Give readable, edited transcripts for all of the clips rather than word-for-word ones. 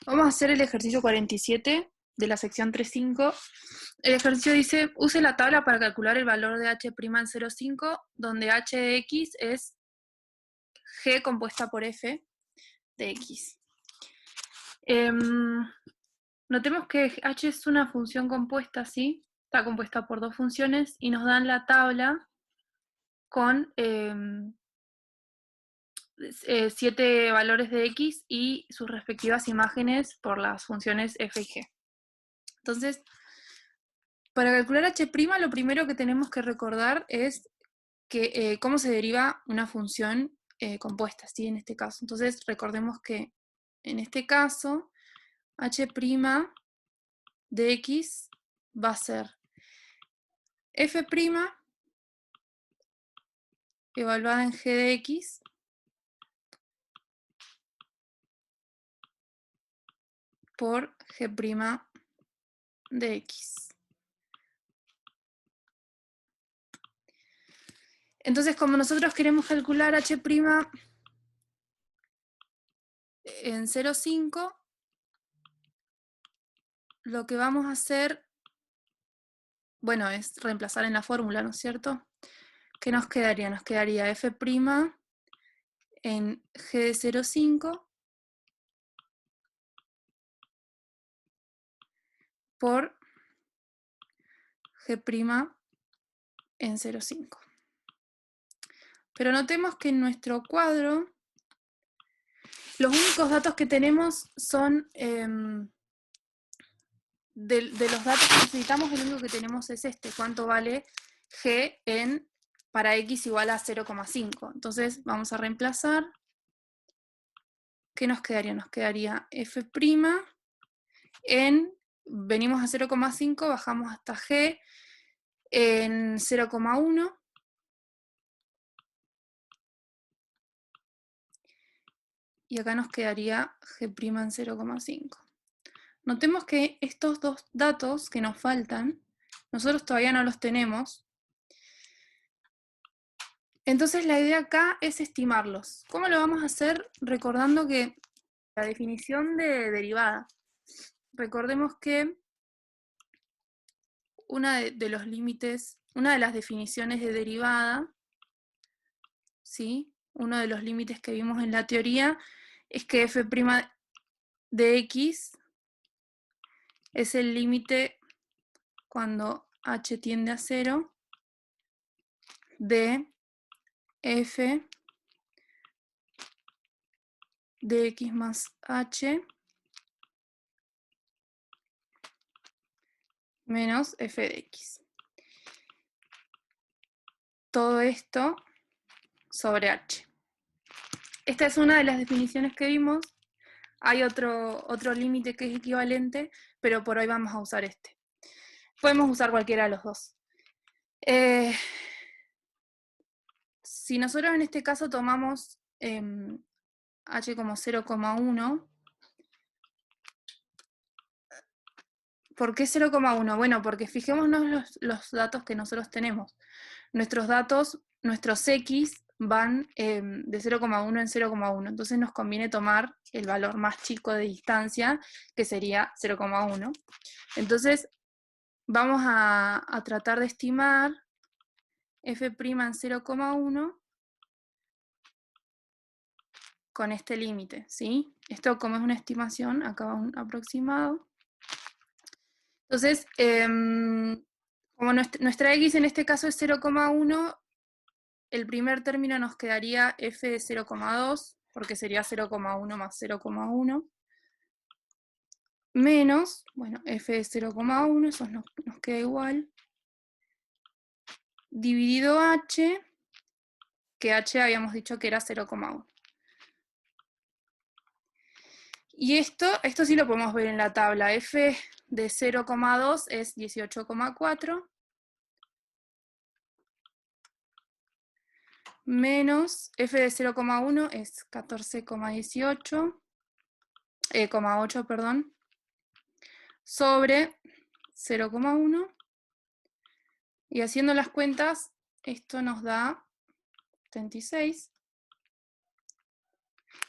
Vamos a hacer el ejercicio 47 de la sección 3.5. El ejercicio dice, use la tabla para calcular el valor de h' en 0,5, donde h de x es g compuesta por f de x. Notemos que h es una función compuesta, ¿sí? Está compuesta por dos funciones y nos dan la tabla con 7 valores de x y sus respectivas imágenes por las funciones f y g. Entonces, para calcular h', lo primero que tenemos que recordar es que, cómo se deriva una función compuesta, ¿sí? En este caso. Entonces, recordemos que en este caso, h' de x va a ser f' evaluada en g de x por g' de x. Entonces, como nosotros queremos calcular h' en 0,5, lo que vamos a hacer, bueno, es reemplazar en la fórmula, ¿no es cierto? ¿Qué nos quedaría? Nos quedaría f' en g de 0,5 por g' en 0,5. Pero notemos que en nuestro cuadro los únicos datos que tenemos son de los datos que necesitamos, el único que tenemos es este, cuánto vale g para x igual a 0,5. Entonces vamos a reemplazar. ¿Qué nos quedaría? Nos quedaría f' venimos a 0,5, bajamos hasta g en 0,1. Y acá nos quedaría g' en 0,5. Notemos que estos dos datos que nos faltan, nosotros todavía no los tenemos. Entonces la idea acá es estimarlos. ¿Cómo lo vamos a hacer? Recordando que la definición de derivada. Recordemos que una de los límites, una de las definiciones de derivada, ¿sí? Uno de los límites que vimos en la teoría es que f' de x es el límite cuando h tiende a 0 de f de x más h menos f de x. Todo esto sobre h. Esta es una de las definiciones que vimos. Hay otro límite que es equivalente, pero por hoy vamos a usar este. Podemos usar cualquiera de los dos. Si nosotros en este caso tomamos h como 0,1, ¿por qué 0,1? Bueno, porque fijémonos los datos que nosotros tenemos. Nuestros datos, nuestros x van de 0,1 en 0,1, entonces nos conviene tomar el valor más chico de distancia, que sería 0,1. Entonces vamos a tratar de estimar f' en 0,1 con este límite, ¿sí? Esto, como es una estimación, acá va un aproximado. Entonces, como nuestra x en este caso es 0,1, el primer término nos quedaría f de 0,2, porque sería 0,1 más 0,1, menos, bueno, f de 0,1, eso nos queda igual, dividido h, que h habíamos dicho que era 0,1. Y esto sí lo podemos ver en la tabla. F de 0,2 es 18,4. Menos f de 0,1 es 14,18. 8, perdón. Sobre 0,1. Y haciendo las cuentas, esto nos da 36.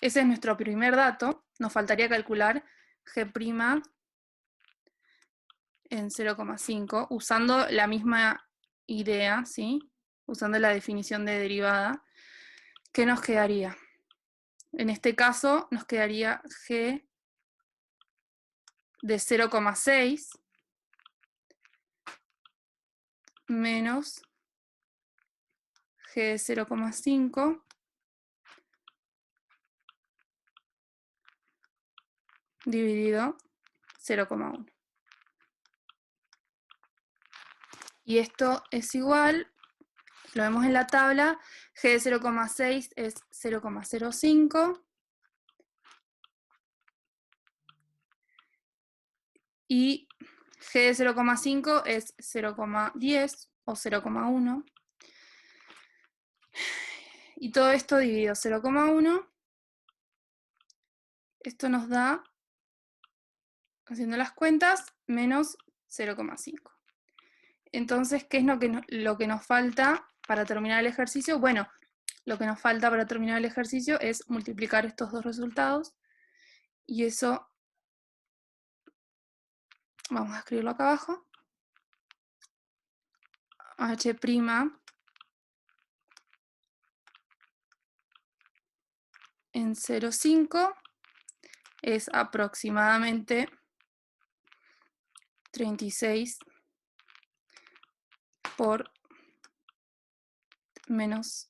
Ese es nuestro primer dato. Nos faltaría calcular G' en 0,5, usando la misma idea, ¿sí? Usando la definición de derivada, ¿qué nos quedaría? En este caso nos quedaría G de 0,6 menos G de 0,5 dividido 0,1. Y esto es igual, lo vemos en la tabla, G de 0,6 es 0,05 y G de 0,5 es 0,10 o 0,1. Y todo esto dividido 0,1, esto nos da, haciendo las cuentas, menos 0,5. Entonces, ¿qué es lo que nos falta para terminar el ejercicio? Bueno, lo que nos falta para terminar el ejercicio es multiplicar estos dos resultados. Y eso, vamos a escribirlo acá abajo. H' en 0,5 es aproximadamente 36 por menos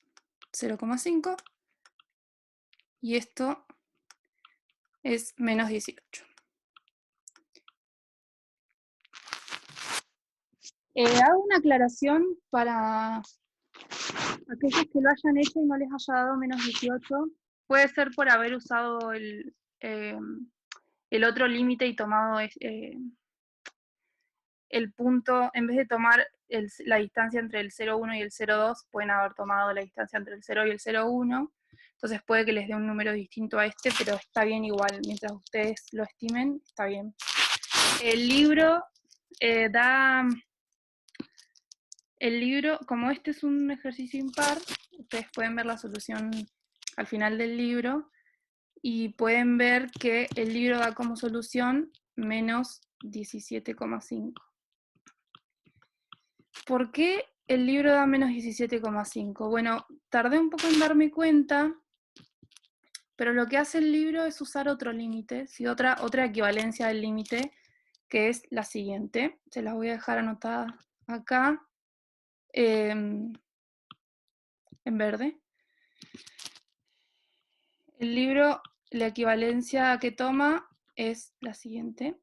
0,5 y esto es menos 18. Hago una aclaración para aquellos que lo hayan hecho y no les haya dado menos 18. Puede ser por haber usado el otro límite y tomado el punto, en vez de tomar la distancia entre el 0,1 y el 0,2, pueden haber tomado la distancia entre el 0 y el 0,1. Entonces puede que les dé un número distinto a este, pero está bien igual. Mientras ustedes lo estimen, está bien. El libro como este es un ejercicio impar, ustedes pueden ver la solución al final del libro y pueden ver que el libro da como solución menos 17,5. ¿Por qué el libro da menos 17,5? Bueno, tardé un poco en darme cuenta, pero lo que hace el libro es usar otro límite, ¿sí? otra equivalencia del límite, que es la siguiente. Se las voy a dejar anotada acá, en verde. El libro, la equivalencia que toma es la siguiente.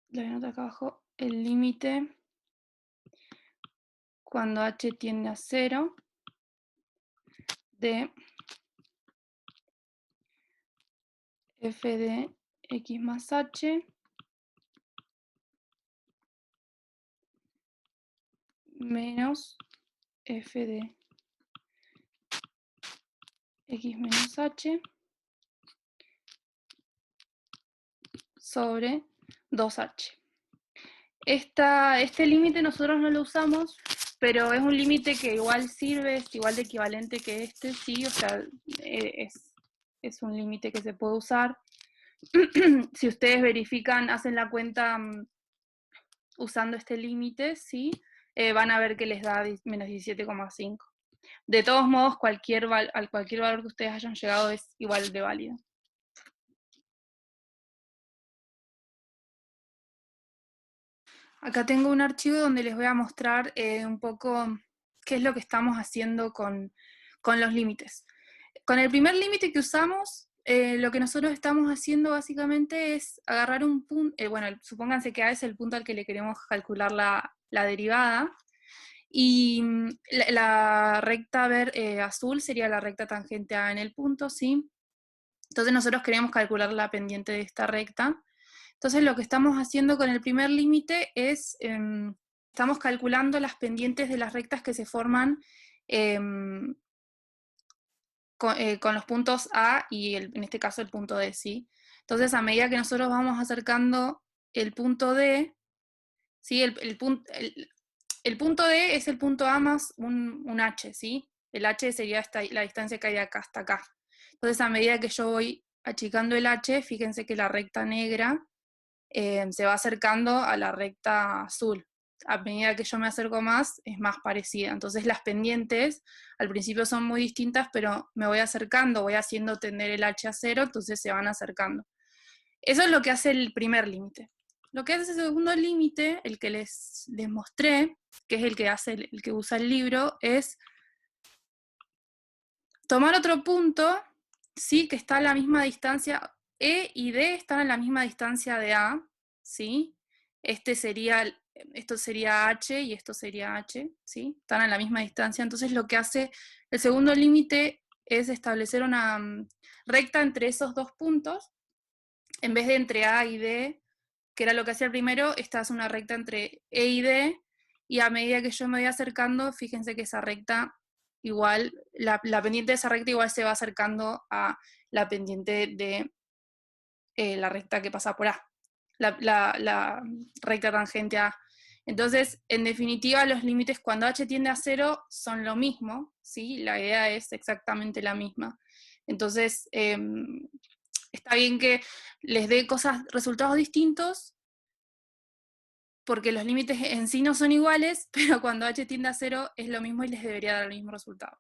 La voy a anotar acá abajo. El límite cuando h tiende a 0 de f de x más h menos f de x menos h sobre 2h. Este límite nosotros no lo usamos, pero es un límite que igual sirve, es igual de equivalente que este, sí, o sea, es un límite que se puede usar. Si ustedes verifican, hacen la cuenta usando este límite, ¿sí? Van a ver que les da menos 17,5. De todos modos, cualquier valor que ustedes hayan llegado es igual de válido. Acá tengo un archivo donde les voy a mostrar un poco qué es lo que estamos haciendo con los límites. Con el primer límite que usamos, lo que nosotros estamos haciendo básicamente es agarrar un punto, bueno, supónganse que A es el punto al que le queremos calcular la derivada, y la recta azul sería la recta tangente a en el punto, ¿sí? Entonces nosotros queremos calcular la pendiente de esta recta. Entonces lo que estamos haciendo con el primer límite es, estamos calculando las pendientes de las rectas que se forman con los puntos A y en este caso el punto D, ¿sí? Entonces a medida que nosotros vamos acercando el punto D, ¿sí? El punto D es el punto A más un H, ¿sí? El H sería la distancia que hay de acá hasta acá. Entonces, a medida que yo voy achicando el h, fíjense que la recta negra se va acercando a la recta azul. A medida que yo me acerco más, es más parecida. Entonces las pendientes al principio son muy distintas, pero me voy acercando, voy haciendo tender el h a 0, entonces se van acercando. Eso es lo que hace el primer límite. Lo que hace el segundo límite, el que les mostré, que es el que usa el libro, es tomar otro punto, ¿sí? Que está a la misma distancia, E y D están a la misma distancia de A, ¿sí? Esto sería H y esto sería H, ¿sí? Están a la misma distancia, entonces lo que hace el segundo límite es establecer una recta entre esos dos puntos, en vez de entre A y D, que era lo que hacía el primero, esta es una recta entre E y D, y a medida que yo me voy acercando, fíjense que esa recta igual, la pendiente de esa recta igual se va acercando a la pendiente de la recta que pasa por A, la recta tangente a A. Entonces, en definitiva, los límites cuando h tiende a 0 son lo mismo, ¿sí? La idea es exactamente la misma. Entonces, está bien que les dé resultados distintos, porque los límites en sí no son iguales, pero cuando h tiende a 0 es lo mismo y les debería dar el mismo resultado.